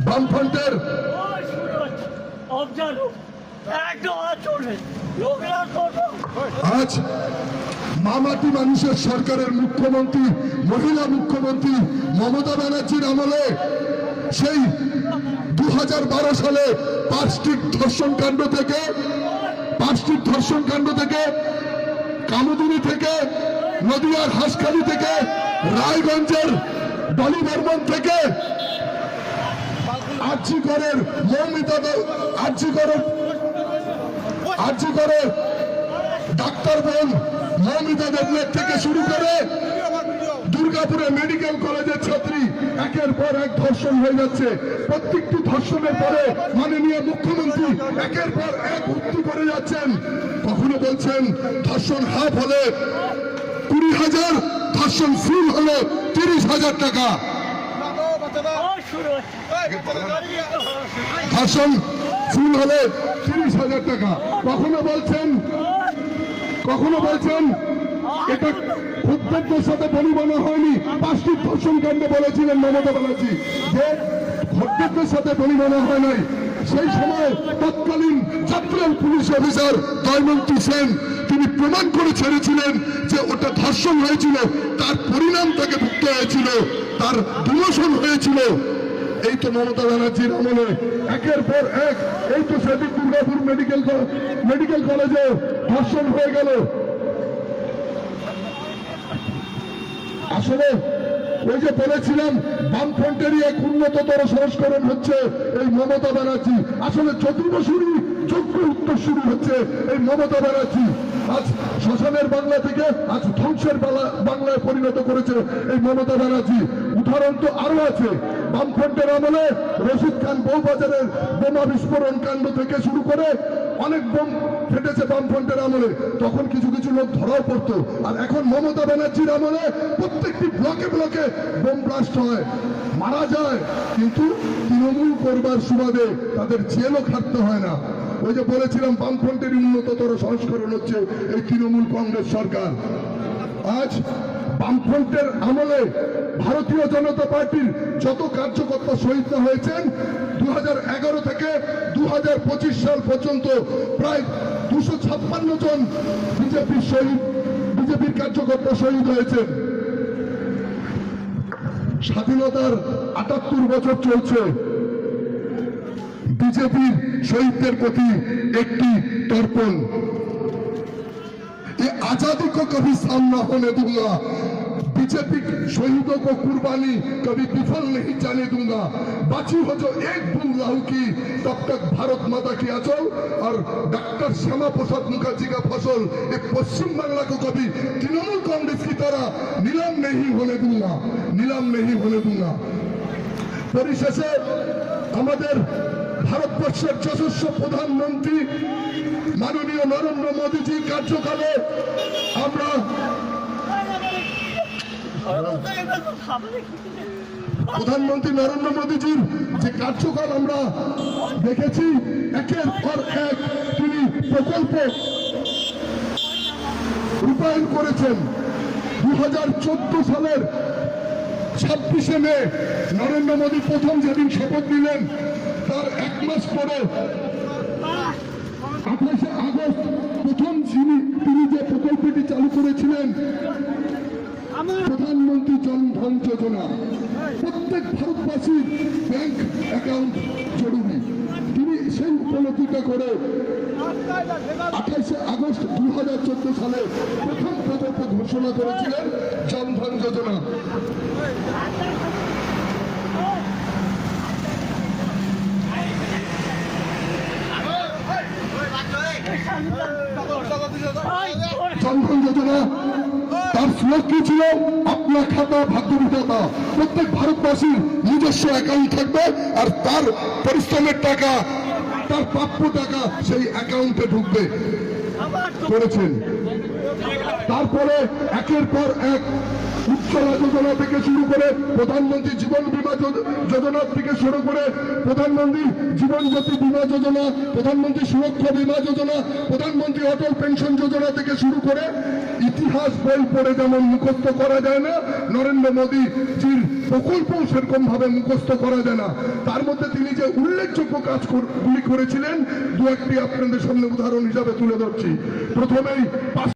বামফ্রন্টের আজ মামাটি মানুষের সরকারের মুখ্যমন্ত্রী, মহিলা মুখ্যমন্ত্রী মমতা ব্যানার্জির আমলে সেই 2012 সালে পার্ক স্ট্রিট ধর্ষণ কাণ্ড থেকে কামুদিনী থেকে নদিয়ার হাঁসখালি থেকে রায়গঞ্জের ডলি বর্মন থেকে আরজিকরের ডাক্তার বোন মৌমিতা দেবনাথ থেকে শুরু করে দুর্গাপুরে মেডিকেল কলেজের ছাত্রী একের পর এক ধর্ষণ হয়ে যাচ্ছে। প্রত্যেকটি ধর্ষণের পরে মাননীয় মুখ্যমন্ত্রী একের পর এক উক্তি করে যাচ্ছেন। কখনো বলছেন ধর্ষণ হাফ হলে 20,000, ধর্ষণ ফুল হলে 30,000 টাকা, ধর্ষণ ফুল হলে 30,000 টাকা। কখনো বলছেন এটা ক্ষুদ্রদের সাথে বনিবনা হয়নি। 5টি ধর্ষণ কাণ্ডে বলেছিলেন মমতা ব্যানার্জি যে ক্ষুদ্রদের সাথে বনিবনা হয় নাই। সেই সময় তৎকালীন সেন্ট্রাল পুলিশ অফিসার দয়মন্তী সেন তিনি প্রমাণ করে ছেড়েছিলেন যে ওটা ধর্ষণ হয়েছিল, তার পরিণাম তাকে ভুগতে হয়েছিল, তার ডিমোশন হয়েছিল। এই তো মমতা ব্যানার্জির আমলে একের পর এক, এই তো সেদিন দুর্গাপুর মেডিকেল কলেজে ধর্ষণ হয়ে গেল। আসলে ওই যে বলেছিলাম বামফ্রন্টেরই এক উন্নততর সংস্করণ হচ্ছে এই মমতা ব্যানার্জি। আসলে চতুর্বসুরী যোগ্য উত্তরসূরি হচ্ছে এই মমতা ব্যানার্জি। আজ শ্মশানের বাংলা থেকে আজ ধ্বংসের বাংলায় পরিণত করেছে এই মমতা ব্যানার্জি। উদাহরণ তো আরো আছে। বামফ্রন্টের আমলে রশিদ খান বউবাজারের বোমা বিস্ফোরণ কাণ্ড থেকে শুরু করে অনেক বোম ফেটেছে বামফ্রন্টের আমলে, তখন কিছু কিছু লোক ধরাও পড়তো। আর এখন মমতা ব্যানার্জির আমলে প্রত্যেকটি ব্লকে ব্লকে বোম ব্লাস্ট হয়, মারা যায়, কিন্তু তৃণমূল করবার সুবাদে তাদের জেলও খাটতে হয় না। ওই যে বলেছিলাম বামফ্রন্টের উন্নততর সংস্করণ হচ্ছে এই তৃণমূল কংগ্রেস সরকার। আজ বামফ্রন্টের আমলে ভারতীয় জনতা পার্টির যত কার্যকর্তা শহীদ হয়েছেন 2011 থেকে 2025 সাল পর্যন্ত প্রায় 256 জন বিজেপির কার্যকর্তা শহীদ হয়েছেন। স্বাধীনতার 78 বছর চলছে। বিজেপির শহীদদের প্রতি একটি তর্পণ, ये आजादी को कभी सामना होने दूंगा, बीजेपी शहीदों को कुर्बानी कभी विफल नहीं जाने दूंगा। बाकी हो जो एक बूंद लहू की तब तक भारत माता की आंचल और डॉक्टर श्यामा प्रसाद मुखर्जी का फसल एक पश्चिम बांग्ला को कभी तृणमूल कांग्रेस की तरह नीलाम नहीं होने दूंगा। परिशेषे আমাদের ভারতবর্ষের যশস্ব প্রধানমন্ত্রী মাননীয় নরেন্দ্র মোদীজির কার্যকালে আমরা প্রধানমন্ত্রী নরেন্দ্র মোদীজির যে কার্যকাল আমরা দেখেছি, একের পর এক তিনি প্রকল্প রূপায়ণ করেছেন। 2014 সালের 26শে মে নরেন্দ্র মোদী প্রথম যেদিন শপথ নিলেন তার 1 মাস পরে 28শে আগস্ট প্রথম তিনি যে প্রকল্পটি চালু করেছিলেন প্রধানমন্ত্রী জনধন যোজনা, প্রত্যেক ভারতবাসীর ব্যাংক অ্যাকাউন্ট জরুরি। তিনি সেই উপলব্ধিটা করে 28শে আগস্ট 2014 সালে প্রথম প্রকল্প ঘোষণা করেছিলেন জনধন যোজনা। জনধন যোজনা তার শ্লোক কি ছিল? আপনা খাতা ভাগ্য বিধাতা। প্রত্যেক ভারতবাসীর নিজস্ব অ্যাকাউন্ট থাকবে আর তার পরিশ্রমের টাকা, তার প্রাপ্য টাকা সেই অ্যাকাউন্টে ঢুকবে করেছেন। তারপরে একের পর এক উজ্জ্বলা যোজনা থেকে শুরু করে প্রধানমন্ত্রী জীবন বীমা যোজনা থেকে শুরু করে প্রধানমন্ত্রী জীবন জ্যোতি বীমা যোজনা, প্রধানমন্ত্রী সুরক্ষা বীমা যোজনা, প্রধানমন্ত্রী অটল পেনশন যোজনা থেকে শুরু করে ইতিহাস বই পড়ে যেমন মুখস্থ করা যায় না, নরেন্দ্র মোদীজির প্রকল্পও সেরকম ভাবে মুখস্থ করা যায় না। তার মধ্যে তিনি যে উল্লেখযোগ্য কাজগুলি করেছিলেন দু একটি আপনাদের সামনে উদাহরণ হিসাবে তুলে ধরছি। প্রথমেই